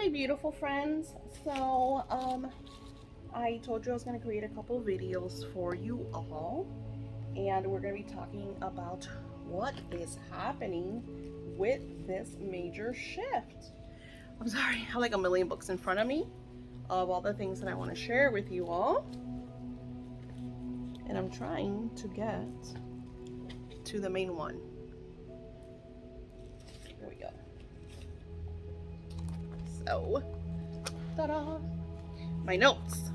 my beautiful friends. I told you I was going to create a couple videos for you all, and we're going to be talking about what is happening with this major shift. I'm sorry, I have like a million books in front of me of all the things that I want to share with you all, and I'm trying to get to the main one. There we go. So, ta-da! My notes.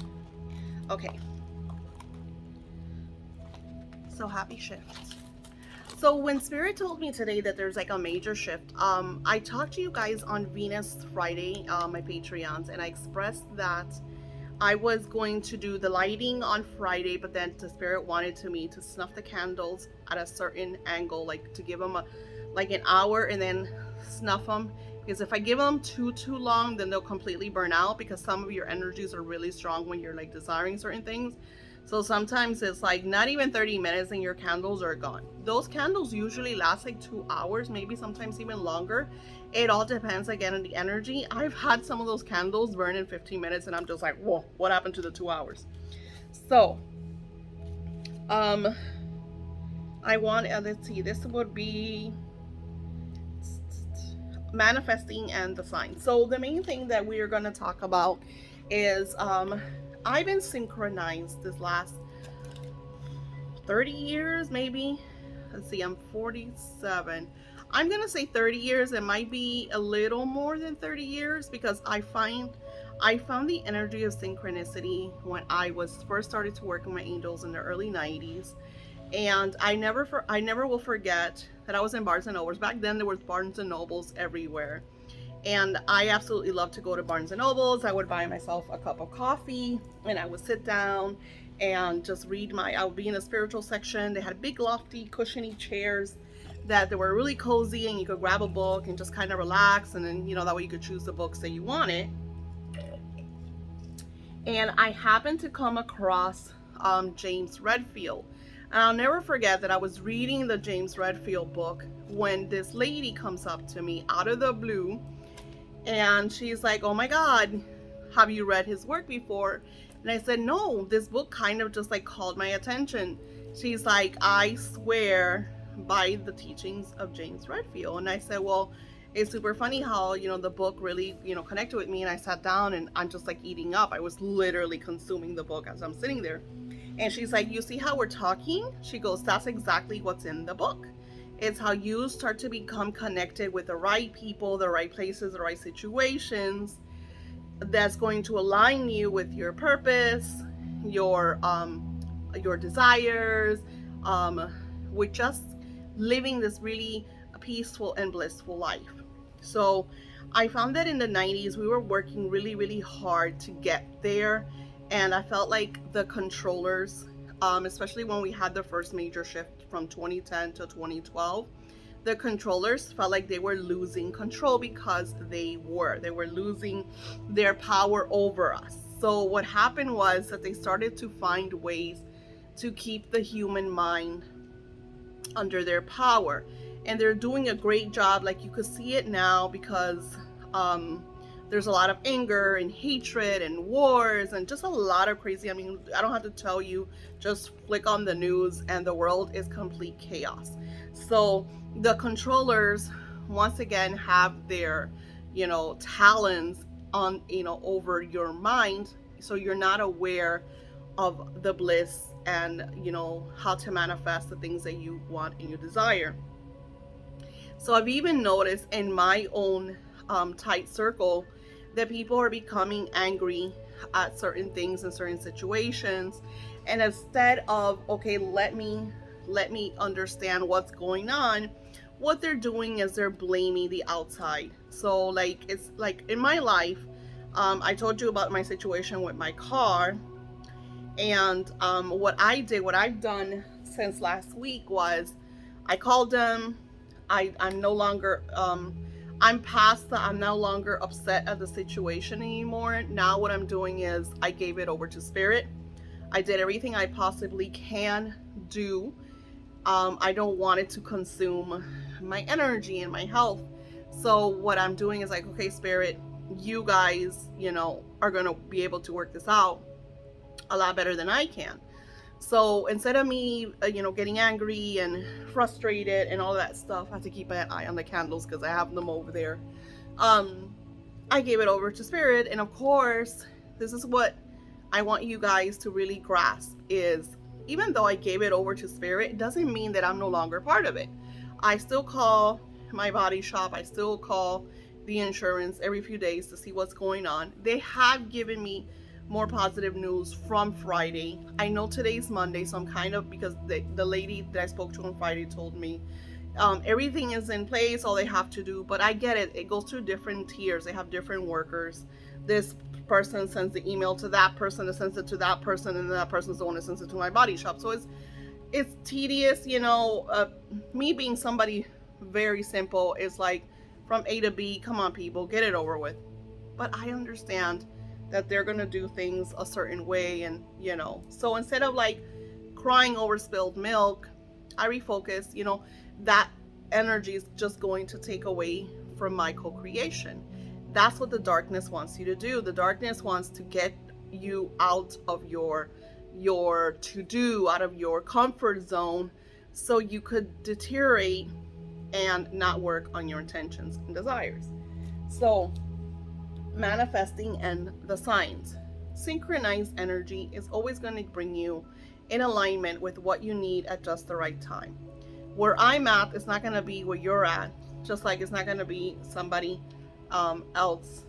Okay. So happy shift. So when Spirit told me today that there's like a major shift, I talked to you guys on Venus Friday, my Patreons, and I expressed that I was going to do the lighting on Friday, but then the Spirit wanted me to snuff the candles at a certain angle, like to give them like an hour and then snuff them. Because if I give them too long, then they'll completely burn out, because some of your energies are really strong when you're like desiring certain things. So sometimes it's like not even 30 minutes and your candles are gone. Those candles usually last like 2 hours, maybe sometimes even longer. It all depends again on the energy. I've had some of those candles burn in 15 minutes and I'm just like, whoa, what happened to the 2 hours? So, I want, let's see, this would be manifesting and the signs. So the main thing that we are going to talk about is I've been synchronized this last 30 years, maybe. Let's see, I'm 47. I'm gonna say 30 years. It might be a little more than 30 years, because I found the energy of synchronicity when I was first started to work with my angels in the early 90s. And I never will forget that I was in Barnes and Nobles. Back then there was Barnes and Nobles everywhere. And I absolutely love to go to Barnes and Nobles. I would buy myself a cup of coffee and I would sit down and just read I would be in the spiritual section. They had big lofty cushiony chairs that they were really cozy, and you could grab a book and just kind of relax, and then that way you could choose the books that you wanted. And I happened to come across James Redfield. And I'll never forget that I was reading the James Redfield book when this lady comes up to me out of the blue, and she's like, oh my God, have you read his work before? And I said, no, this book kind of just like called my attention. She's like, I swear by the teachings of James Redfield. And I said, well, it's super funny how, the book really, connected with me. And I sat down and I'm just like eating up. I was literally consuming the book as I'm sitting there. And she's like, you see how we're talking? She goes, that's exactly what's in the book. It's how you start to become connected with the right people, the right places, the right situations, that's going to align you with your purpose, your desires, with just living this really peaceful and blissful life. So I found that in the 90s we were working really, really hard to get there, and I felt like the controllers, especially when we had the first major shift from 2010 to 2012, the controllers felt like they were losing control, because they were losing their power over us. So what happened was that they started to find ways to keep the human mind under their power, and they're doing a great job. Like, you could see it now, because there's a lot of anger and hatred and wars and just a lot of crazy. I mean, I don't have to tell you, just flick on the news and the world is complete chaos. So the controllers once again have their, talons on, over your mind. So you're not aware of the bliss and, how to manifest the things that you want and you desire. So I've even noticed in my own tight circle that people are becoming angry at certain things in certain situations, and instead of, okay, let me understand what's going on, what they're doing is they're blaming the outside. So like, it's like in my life, I told you about my situation with my car, and what I've done since last week was I called them. I'm no longer I'm past that. I'm no longer upset at the situation anymore. Now what I'm doing is I gave it over to Spirit. I did everything I possibly can do. I don't want it to consume my energy and my health. So what I'm doing is like, okay, Spirit, you guys, are going to be able to work this out a lot better than I can. So instead of me, getting angry and frustrated and all that stuff, I have to keep an eye on the candles because I have them over there. Um, I gave it over to Spirit, and of course, this is what I want you guys to really grasp is even though I gave it over to Spirit, it doesn't mean that I'm no longer part of it. I still call my body shop, I still call the insurance every few days to see what's going on. They have given me more positive news from Friday. I know today's Monday, so I'm kind of, because the lady that I spoke to on Friday told me everything is in place, all they have to do. But I get it. It goes through different tiers. They have different workers. This person sends the email to that person, that sends it to that person, and that person's the one that sends it to my body shop. So it's tedious, me being somebody very simple is like from A to B, come on people, get it over with. But I understand that they're going to do things a certain way, and so instead of like crying over spilled milk, I refocus. That energy is just going to take away from my co-creation. That's what the darkness wants you to do. The darkness wants to get you out of your to-do, out of your comfort zone, so you could deteriorate and not work on your intentions and desires. So manifesting and the signs. Synchronized energy is always going to bring you in alignment with what you need at just the right time. Where I'm at is not going to be where you're at, just like it's not going to be somebody else.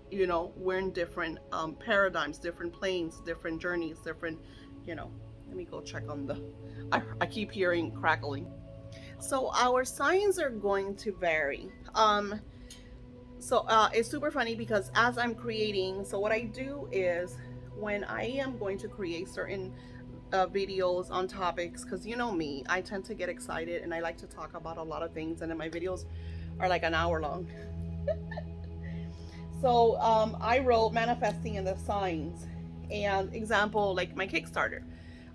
We're in different paradigms, different planes, different journeys, different, let me go check on I keep hearing crackling. So our signs are going to vary. So it's super funny because as I'm creating, so what I do is when I am going to create certain videos on topics, because me, I tend to get excited and I like to talk about a lot of things, and then my videos are like an hour long. So I wrote manifesting and the signs, and example like my Kickstarter.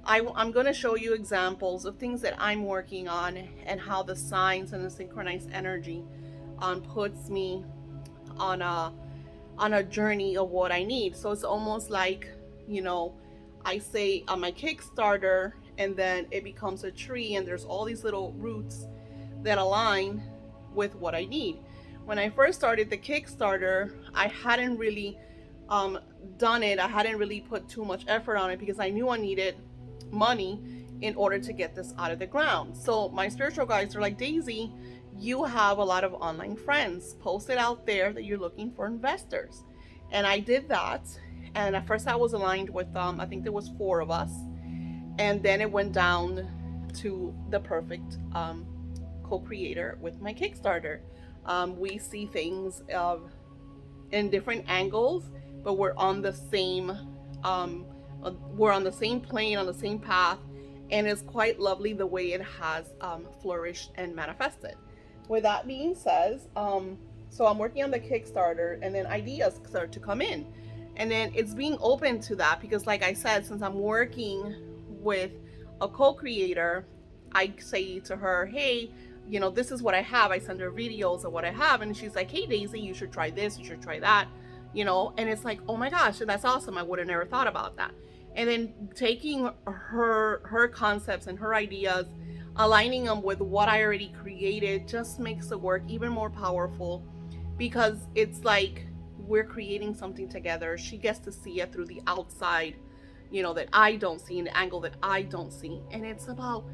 I'm going to show you examples of things that I'm working on and how the signs and the synchronized energy puts me on a journey of what I need. So it's almost like, I say on my Kickstarter, and then it becomes a tree, and there's all these little roots that align with what I need. When I first started the Kickstarter, I hadn't really done it. I hadn't really put too much effort on it because I knew I needed money in order to get this out of the ground. So my spiritual guides are like, Daisy, you have a lot of online friends. Post it out there that you're looking for investors. And I did that. And at first I was aligned with, I think there was 4 of us. And then it went down to the perfect co-creator with my Kickstarter. We see things in different angles, but we're on the same plane, on the same path, and it's quite lovely the way it has flourished and manifested. With that being said, so I'm working on the Kickstarter, and then ideas start to come in, and then it's being open to that because, like I said, since I'm working with a co-creator, I say to her, hey, this is what I have. I send her videos of what I have, and she's like, hey Daisy, you should try this, you should try that, and it's like, oh my gosh, that's awesome. I would have never thought about that. And then taking her concepts and her ideas, aligning them with what I already created, just makes the work even more powerful, because it's like we're creating something together. She gets to see it through the outside, that I don't see, in the angle that I don't see. And it's about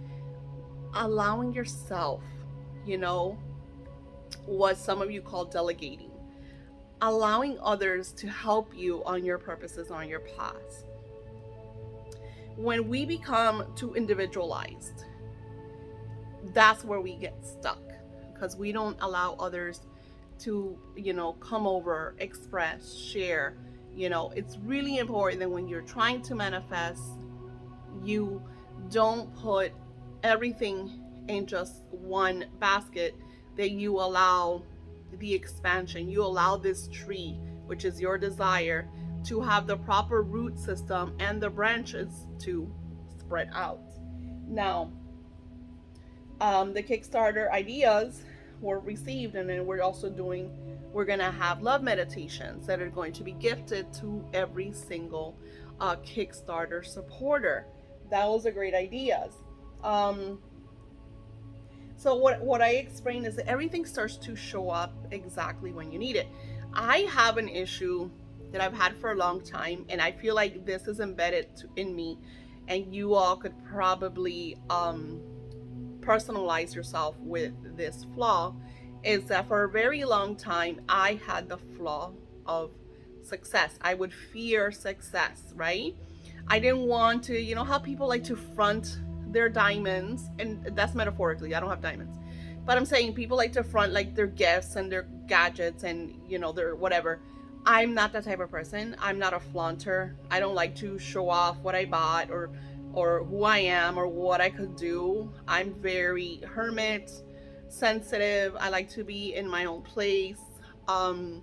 allowing yourself, what some of you call delegating, allowing others to help you on your purposes, on your paths. When we become too individualized, that's where we get stuck, because we don't allow others to, come over, express, share. It's really important that when you're trying to manifest, you don't put everything in just one basket, that you allow the expansion, you allow this tree, which is your desire, to have the proper root system and the branches to spread out. Now, the Kickstarter ideas were received, and then we're also doing We're going to have love meditations that are going to be gifted to every single Kickstarter supporter. Those are great ideas. Um, so what I explained is that everything starts to show up exactly when you need it. I have an issue that I've had for a long time, and I feel like this is embedded in me, and you all could probably personalize yourself with this flaw. Is that for a very long time I had the flaw of success. I would fear success, right? I didn't want to, you know how people like to front their diamonds, and that's metaphorically, I don't have diamonds. But I'm saying people like to front like their gifts and their gadgets and, you know, their whatever. I'm not that type of person. I'm not a flaunter. I don't like to show off what I bought or who I am or what I could do. I'm very hermit, sensitive. I like to be in my own place. Um,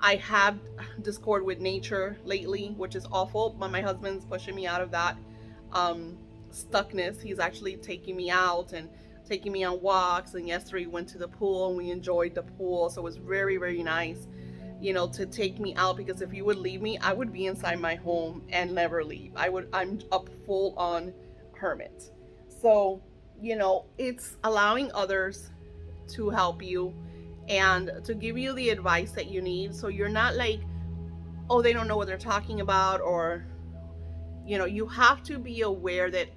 I have discord with nature lately, which is awful, but my husband's pushing me out of that um, stuckness. He's actually taking me out and taking me on walks. And yesterday we went to the pool and we enjoyed the pool. So it was very, very nice, you know, to take me out, because if you would leave me, I would be inside my home and never leave. I'm a full on hermit. So, you know, it's allowing others to help you and to give you the advice that you need, so you're not like, oh, they don't know what they're talking about, or, you know, you have to be aware that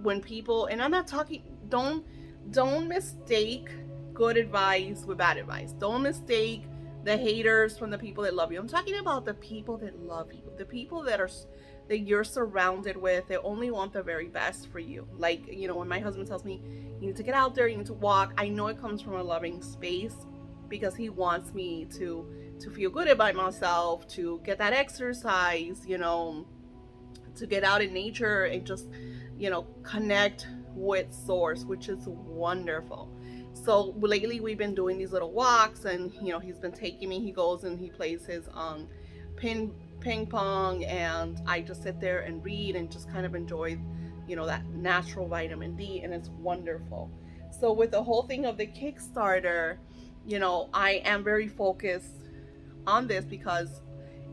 when people, and I'm not talking, don't mistake good advice with bad advice. Don't mistake the haters from the people that love you. I'm talking about the people that love you, the people that you're surrounded with. They only want the very best for you. Like, you know, when my husband tells me you need to get out there, you need to walk, I know it comes from a loving space, because he wants me to feel good about myself, to get that exercise, you know, to get out in nature and just, you know, connect with source, which is wonderful. So lately we've been doing these little walks, and, you know, he's been taking me, he goes and he plays his ping pong, and I just sit there and read and just kind of enjoy, you know, that natural vitamin D, and it's wonderful. So with the whole thing of the Kickstarter, you know, I am very focused on this because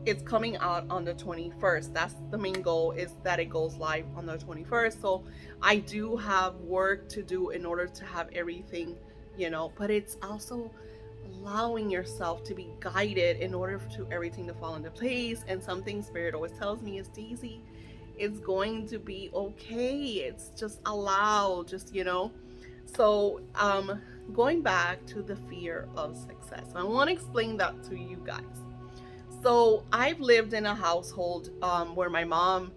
it's coming out on the 21st. That's the main goal, is that it goes live on the 21st. So I do have work to do in order to have everything, you know, but it's also allowing yourself to be guided in order to everything to fall into place. And something Spirit always tells me is, Daisy, it's going to be okay. It's just allow, just, you know. So going back to the fear of success, I want to explain that to you guys. So I've lived in a household where my mom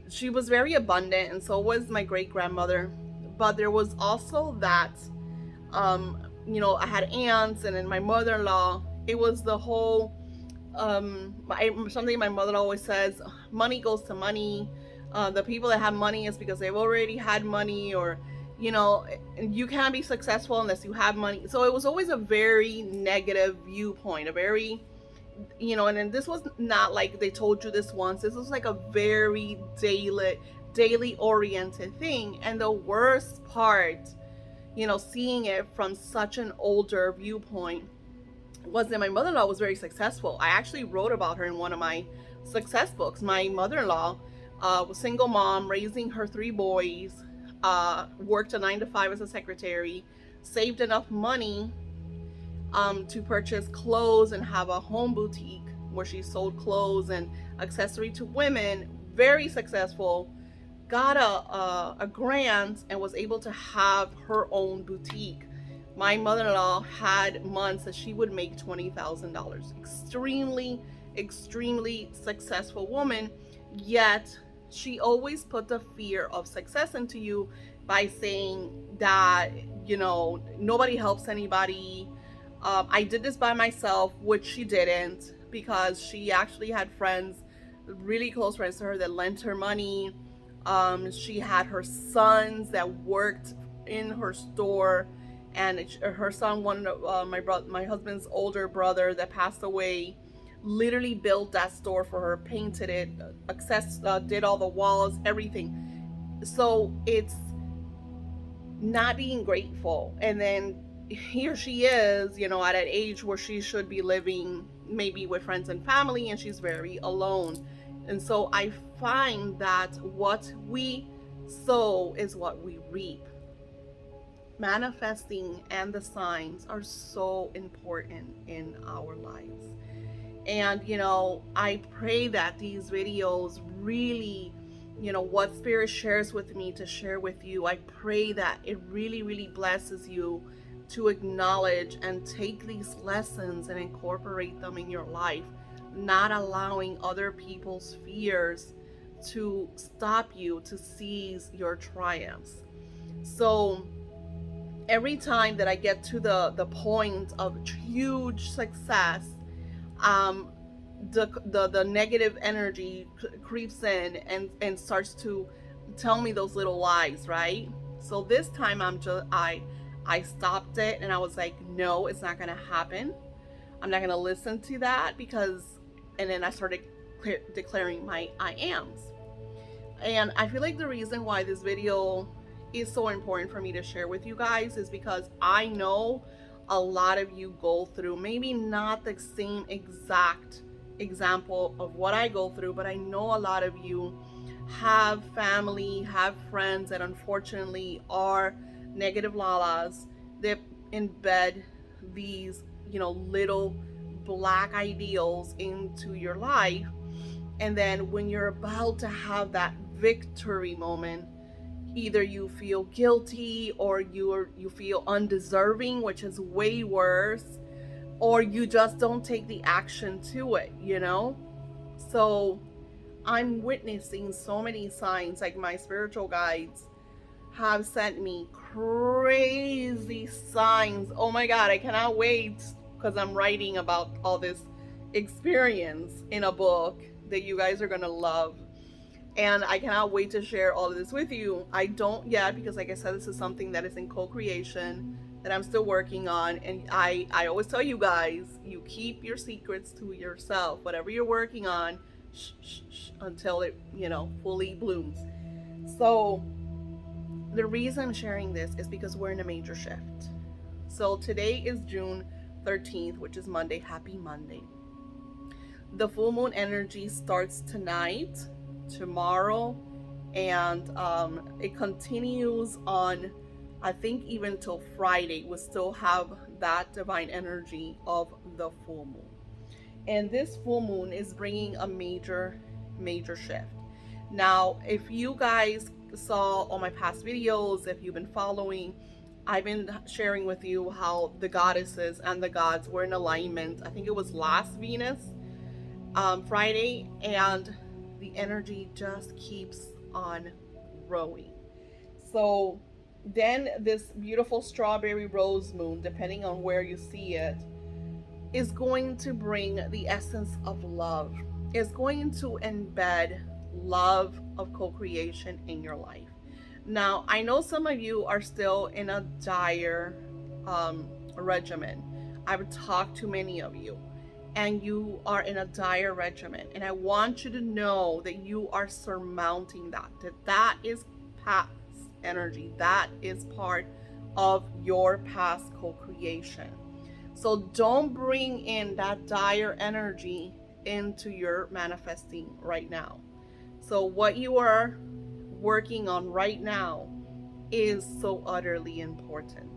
she was very abundant, and so was my great grandmother. But there was also that, you know, I had aunts, and then my mother-in-law. It was the whole something my mother always says: money goes to money. The people that have money is because they've already had money, or, you know, you can't be successful unless you have money. So it was always a very negative viewpoint, a very, you know, and then this was not like they told you this once. This was like a very daily oriented thing. And the worst part, you know, seeing it from such an older viewpoint, was that my mother-in-law was very successful. I actually wrote about her in one of my success books. My mother-in-law was single mom, raising her 3 boys, worked a 9 to 5 as a secretary, saved enough money to purchase clothes and have a home boutique where she sold clothes and accessory to women. Very successful. Got a grant and was able to have her own boutique. My mother-in-law had months that she would make $20,000. Extremely successful woman. Yet she always put the fear of success into you by saying that, you know, nobody helps anybody. I did this by myself, which she didn't, because she actually had friends, really close friends to her, that lent her money. She had her sons that worked in her store, and her son, one of my husband's older brother that passed away, literally built that store for her, painted it, did all the walls, everything. So it's not being grateful, and then here she is, you know, at an age where she should be living maybe with friends and family, and she's very alone. And so I find that what we sow is what we reap. Manifesting and the signs are so important in our lives. And, you know, I pray that these videos really, you know, what Spirit shares with me to share with you, I pray that it really, really blesses you to acknowledge and take these lessons and incorporate them in your life, not allowing other people's fears to stop you, to seize your triumphs. So, every time that I get to the point of huge success, um, the negative energy creeps in and starts to tell me those little lies, right? So this time I stopped it and I was like, no, it's not gonna happen. I'm not gonna listen to that because, and then I started declaring my I ams. And I feel like the reason why this video is so important for me to share with you guys is because I know a lot of you go through, maybe not the same exact example of what I go through, but I know a lot of you have family, have friends that unfortunately are negative lalas that embed these, you know, little black ideals into your life. And then when you're about to have that victory moment, either you feel guilty or you feel undeserving, which is way worse, or you just don't take the action to it, you know? So I'm witnessing so many signs, like my spiritual guides have sent me crazy signs. Oh my God, I cannot wait because I'm writing about all this experience in a book that you guys are gonna love. And I cannot wait to share all of this with you. I don't yet because, like I said, this is something that is in co-creation that I'm still working on. And I always tell you guys, you keep your secrets to yourself. Whatever you're working on, shh, shh, shh, until it, you know, fully blooms. So the reason I'm sharing this is because we're in a major shift. So today is June 13th, which is Monday. Happy Monday. The full moon energy starts tonight, tomorrow, and it continues on, I think, even till Friday. We still have that divine energy of the full moon. And this full moon is bringing a major shift. Now, if you guys saw all my past videos, if you've been following, I've been sharing with you how the goddesses and the gods were in alignment. I think it was last Venus, Friday, and the energy just keeps on growing. So then this beautiful strawberry rose moon, depending on where you see it, is going to bring the essence of love. It's going to embed love of co-creation in your life. Now, I know some of you are still in a dire regimen. I've talked to many of you, and you are in a dire regimen. And I want you to know that you are surmounting that. That is past energy. That is part of your past co-creation. So don't bring in that dire energy into your manifesting right now. So what you are working on right now is so utterly important.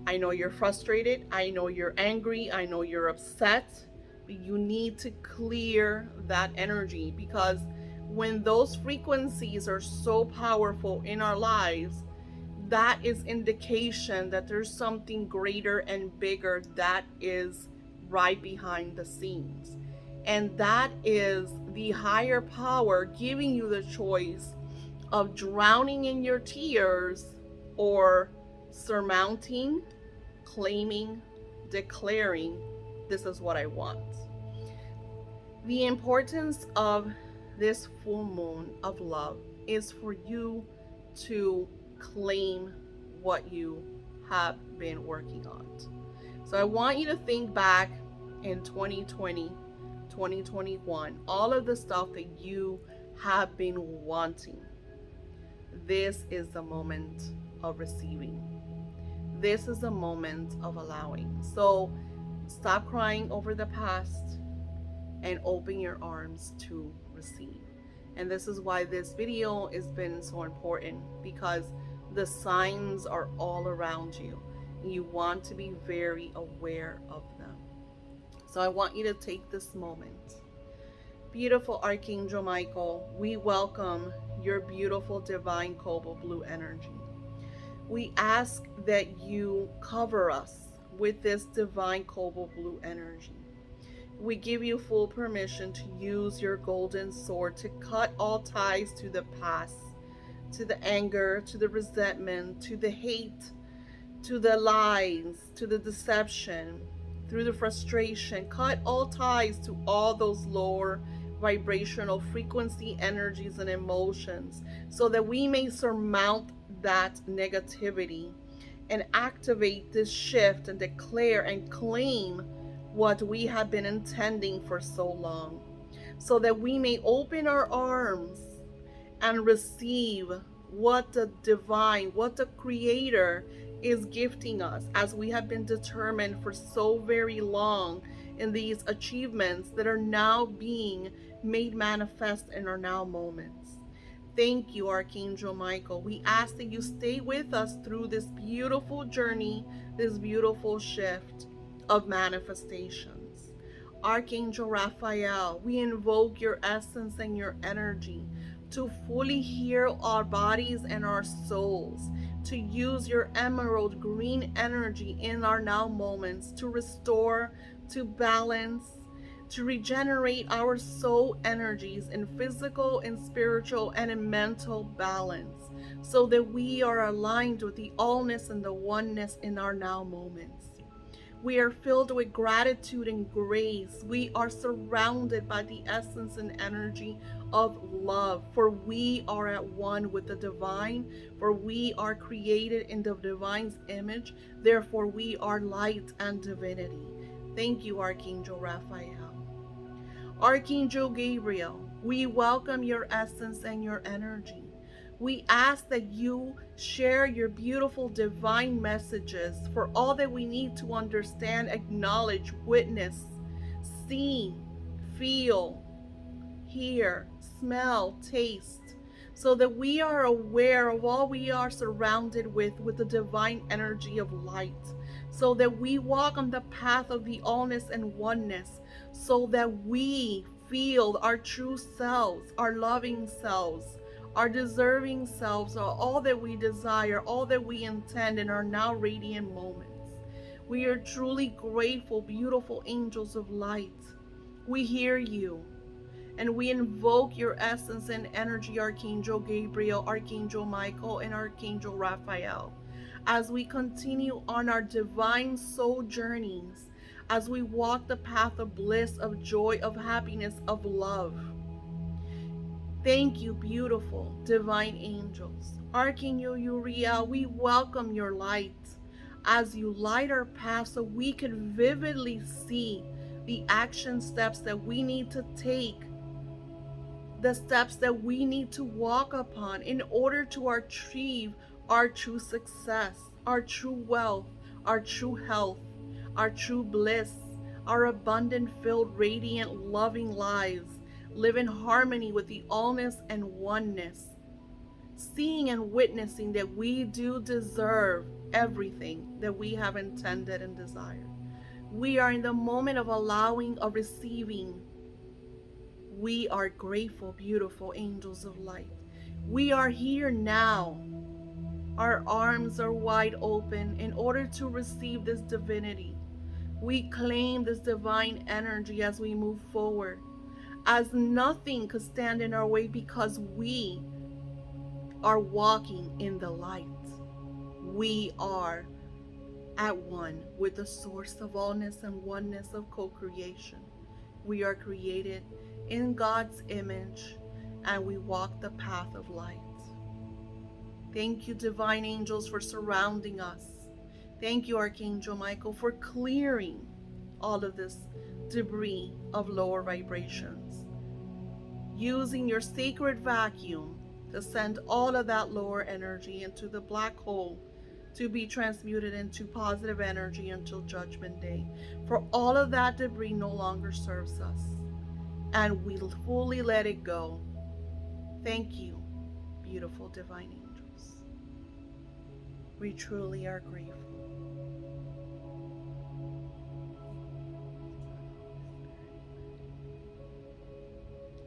I know you're frustrated. I know you're angry. I know you're upset. But you need to clear that energy, because when those frequencies are so powerful in our lives, that is indication that there's something greater and bigger that is right behind the scenes. And that is the higher power giving you the choice of drowning in your tears or surmounting, claiming, declaring, this is what I want. The importance of this full moon of love is for you to claim what you have been working on. So I want you to think back in 2020, 2021, all of the stuff that you have been wanting. This is the moment of receiving. This is a moment of allowing. So stop crying over the past and open your arms to receive. And this is why this video has been so important, because the signs are all around you. You want to be very aware of them. So I want you to take this moment. Beautiful Archangel Michael, we welcome your beautiful divine cobalt blue energy. We ask that you cover us with this divine cobalt blue energy. We give you full permission to use your golden sword to cut all ties to the past, to the anger, to the resentment, to the hate, to the lies, to the deception, through the frustration. Cut all ties to all those lower vibrational frequency energies and emotions so that we may surmount that negativity and activate this shift and declare and claim what we have been intending for so long, so that we may open our arms and receive what the divine, what the creator is gifting us, as we have been determined for so very long in these achievements that are now being made manifest in our now moments. Thank you, Archangel Michael. We ask that you stay with us through this beautiful journey, this beautiful shift of manifestations. Archangel Raphael, we invoke your essence and your energy to fully heal our bodies and our souls, to use your emerald green energy in our now moments to restore, to balance, to regenerate our soul energies in physical, in spiritual, and in mental balance, so that we are aligned with the allness and the oneness in our now moments. We are filled with gratitude and grace. We are surrounded by the essence and energy of love, for we are at one with the divine, for we are created in the divine's image. Therefore, we are light and divinity. Thank you, Archangel Raphael. Archangel Gabriel, we welcome your essence and your energy. We ask that you share your beautiful divine messages for all that we need to understand, acknowledge, witness, see, feel, hear, smell, taste, so that we are aware of all we are surrounded with the divine energy of light, so that we walk on the path of the allness and oneness, so that we feel our true selves, our loving selves, our deserving selves, are all that we desire, all that we intend in our now radiant moments. We are truly grateful, beautiful angels of light. We hear you, and we invoke your essence and energy, Archangel Gabriel, Archangel Michael, and Archangel Raphael, as we continue on our divine soul journeys, as we walk the path of bliss, of joy, of happiness, of love. Thank you, beautiful divine angels. Archangel Uriel, we welcome your light as you light our path so we can vividly see the action steps that we need to take, the steps that we need to walk upon in order to achieve our true success, our true wealth, our true health, our true bliss, our abundant, filled, radiant, loving lives. Live in harmony with the allness and oneness, seeing and witnessing that we do deserve everything that we have intended and desired. We are in the moment of allowing, of receiving. We are grateful, beautiful angels of light. We are here now. Our arms are wide open in order to receive this divinity. We claim this divine energy as we move forward, as nothing could stand in our way, because we are walking in the light. We are at one with the source of allness and oneness of co-creation. We are created in God's image, and we walk the path of light. Thank you, divine angels, for surrounding us. Thank you, Archangel Michael, for clearing all of this debris of lower vibrations, using your sacred vacuum to send all of that lower energy into the black hole to be transmuted into positive energy until Judgment Day. For all of that debris no longer serves us, and we fully let it go. Thank you, beautiful divine angels. We truly are grateful.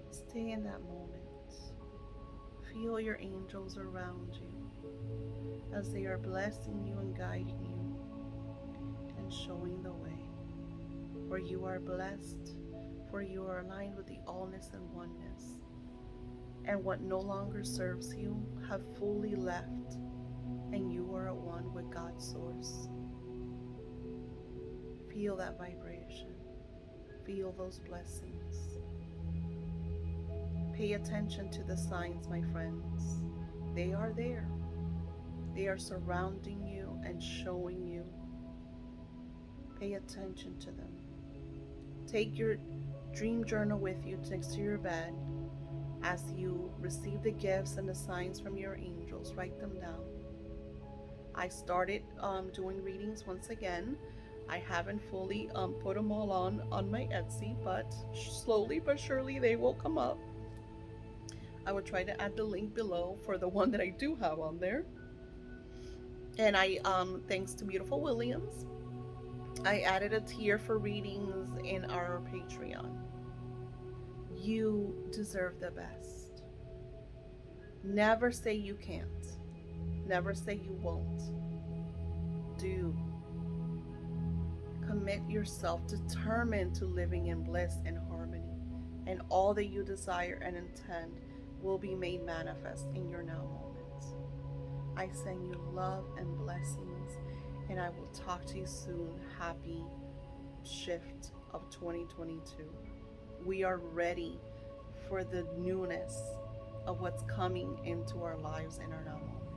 Stay in that moment. Feel your angels around you as they are blessing you and guiding you and showing the way. For you are blessed, for you are aligned with the allness and oneness. And what no longer serves you have fully left, and you are at one with God's source. Feel that vibration. Feel those blessings. Pay attention to the signs, my friends. They are there. They are surrounding you and showing you. Pay attention to them. Take your dream journal with you next to your bed. As you receive the gifts and the signs from your angels, write them down. I started doing readings once again. I haven't fully put them all on my Etsy, but slowly but surely they will come up. I will try to add the link below for the one that I do have on there. And I, thanks to Beautiful Williams, I added a tier for readings in our Patreon. You deserve the best. Never say you can't. Never say you won't. Do. Commit yourself, determined to living in bliss and harmony, and all that you desire and intend will be made manifest in your now moments. I send you love and blessings, and I will talk to you soon. Happy shift of 2022. We are ready for the newness of what's coming into our lives and our now moments.